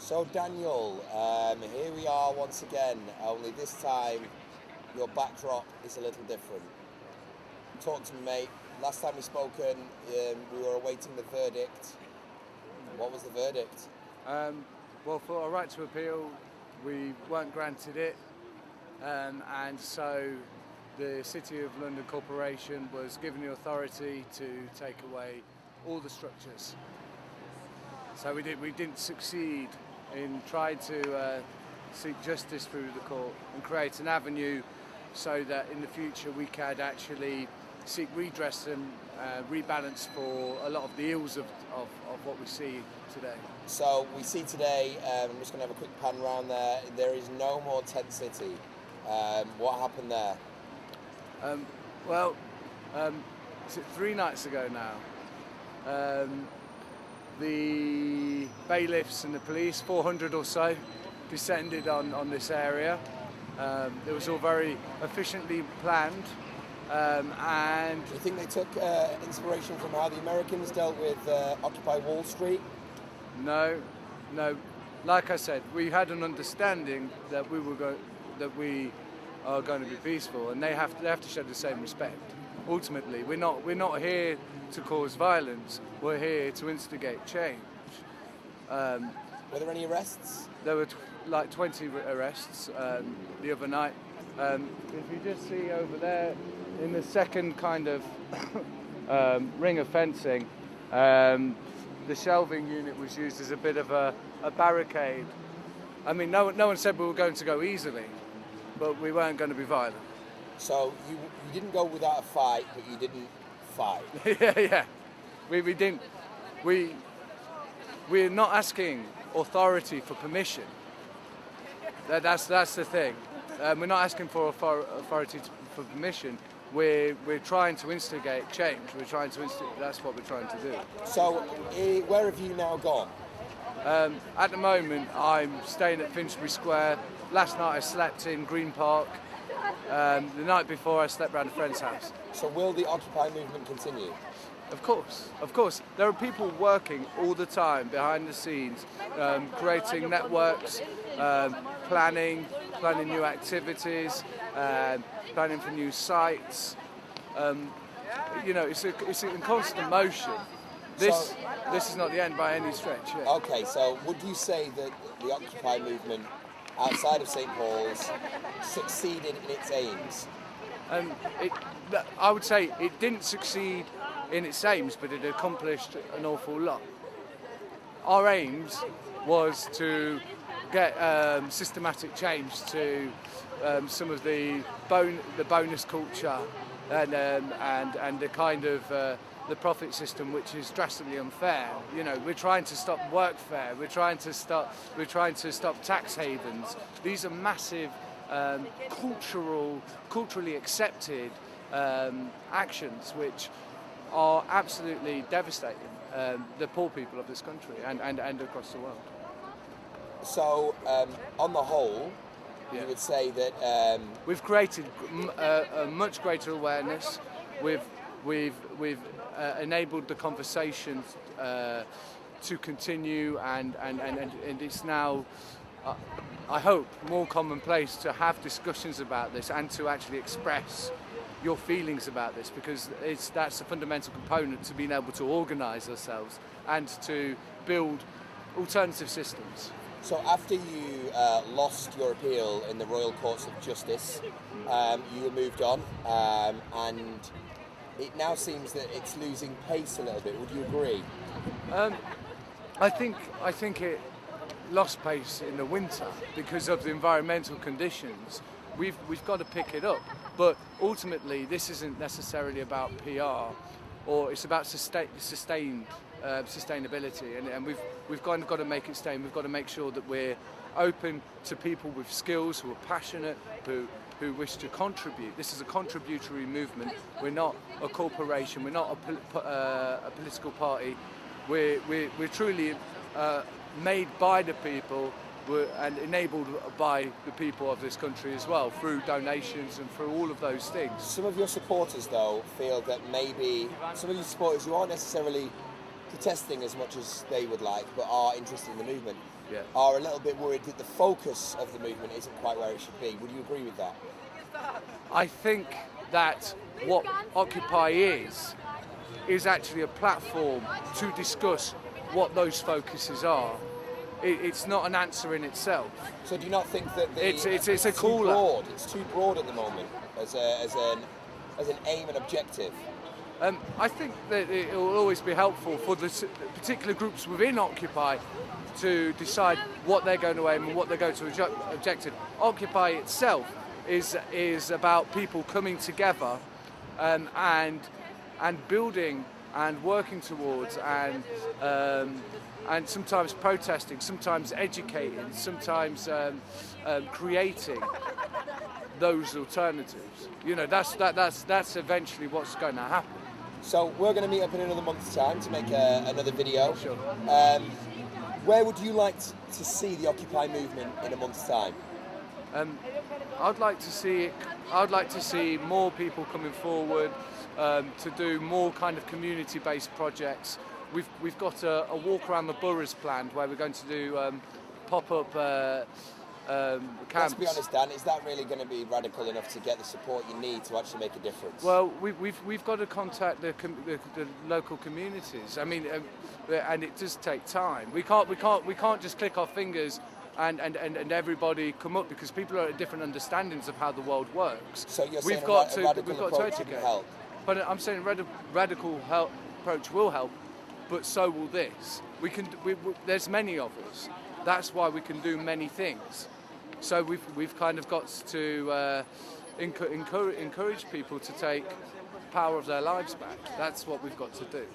So Daniel, here we are once again, only this time your backdrop is a little different. Talk to me, mate. Last time we spoken, we were awaiting the verdict. What was the verdict? Well, for our right to appeal, we weren't granted it, and so the City of London Corporation was given the authority to take away all the structures. So we didn't succeed in trying to seek justice through the court and create an avenue so that in the future we could actually seek redress and rebalance for a lot of the ills of what we see today. So we see today, I'm just going to have a quick pan around there, there is no more Tent City. What happened there? Is it 3 nights ago now? The bailiffs and the police, 400 or so, descended on this area. It was all very efficiently planned. And do you think they took inspiration from how the Americans dealt with Occupy Wall Street? No. Like I said, we had an understanding that we are going to be peaceful, and they have to show the same respect. Ultimately, we're not here to cause violence. We're here to instigate change. Were there any arrests? There were like 20 arrests the other night. If you just see over there in the second kind of ring of fencing, the shelving unit was used as a bit of a barricade. I mean, no one said we were going to go easily, but we weren't going to be violent. So you didn't go without a fight, but you didn't fight. yeah. We didn't. We're not asking authority for permission. That's the thing. We're not asking for authority for permission. We're trying to instigate change. That's what we're trying to do. So where have you now gone? At the moment, I'm staying at Finsbury Square. Last night I slept in Green Park. The night before I slept around a friend's house. So will the Occupy movement continue? Of course. There are people working all the time behind the scenes, creating networks, planning new activities, planning for new sites. It's in constant motion. This is not the end by any stretch. Yeah. Okay, so would you say that the Occupy movement outside of St Pauls succeeded in its aims? I would say it didn't succeed in its aims, but it accomplished an awful lot. Our aims was to get systematic change to some of the bonus culture and the kind of the profit system, which is drastically unfair. We're trying to stop workfare. We're trying to stop tax havens. These are massive culturally accepted actions, which are absolutely devastating the poor people of this country and across the world. So, on the whole, you would say that we've created a much greater awareness. We've enabled the conversations to continue, and it's now, I hope, more commonplace to have discussions about this and to actually express your feelings about this, because that's a fundamental component to being able to organise ourselves and to build alternative systems. So after you lost your appeal in the Royal Courts of Justice, you were moved on, and it now seems that it's losing pace a little bit. Would you agree? I think it lost pace in the winter because of the environmental conditions. We've got to pick it up, but ultimately this isn't necessarily about PR, or it's about sustainability, and we've kind of got to make it stay. We've got to make sure that we're open to people with skills, who are passionate, who wish to contribute. This is a contributory movement. We're not a corporation. We're not a political party. We're truly made by the people and enabled by the people of this country as well, through donations and through all of those things. Some of your supporters, though, feel that maybe some of your supporters who aren't necessarily protesting as much as they would like, but are interested in the movement, are a little bit worried that the focus of the movement isn't quite where it should be. Would you agree with that? I think that what Occupy is actually a platform to discuss what those focuses are. It's not an answer in itself. So do you not think that it's a cooler? Broad? It's too broad at the moment as an aim and objective. I think that it will always be helpful for the particular groups within Occupy to decide what they're going to aim and what they're going to objective. Occupy itself is about people coming together and building and working towards and sometimes protesting, sometimes educating, sometimes creating those alternatives. You know, that's eventually what's going to happen. So we're going to meet up in another month's time to make another video. Sure. Where would you like to see the Occupy movement in a month's time? I'd like to see more people coming forward to do more kind of community-based projects. We've got a walk around the boroughs planned where we're going to do pop-up camps. Let's be honest, Dan, is that really going to be radical enough to get the support you need to actually make a difference? Well, we've got to contact the local communities. I mean, and it does take time. We can't just click our fingers and everybody come up, because people are at different understandings of how the world works. So you're saying a radical approach to can help? But I'm saying radical approach will help, but so will this. There's many of us. That's why we can do many things. So we've kind of got to encourage people to take power of their lives back. That's what we've got to do.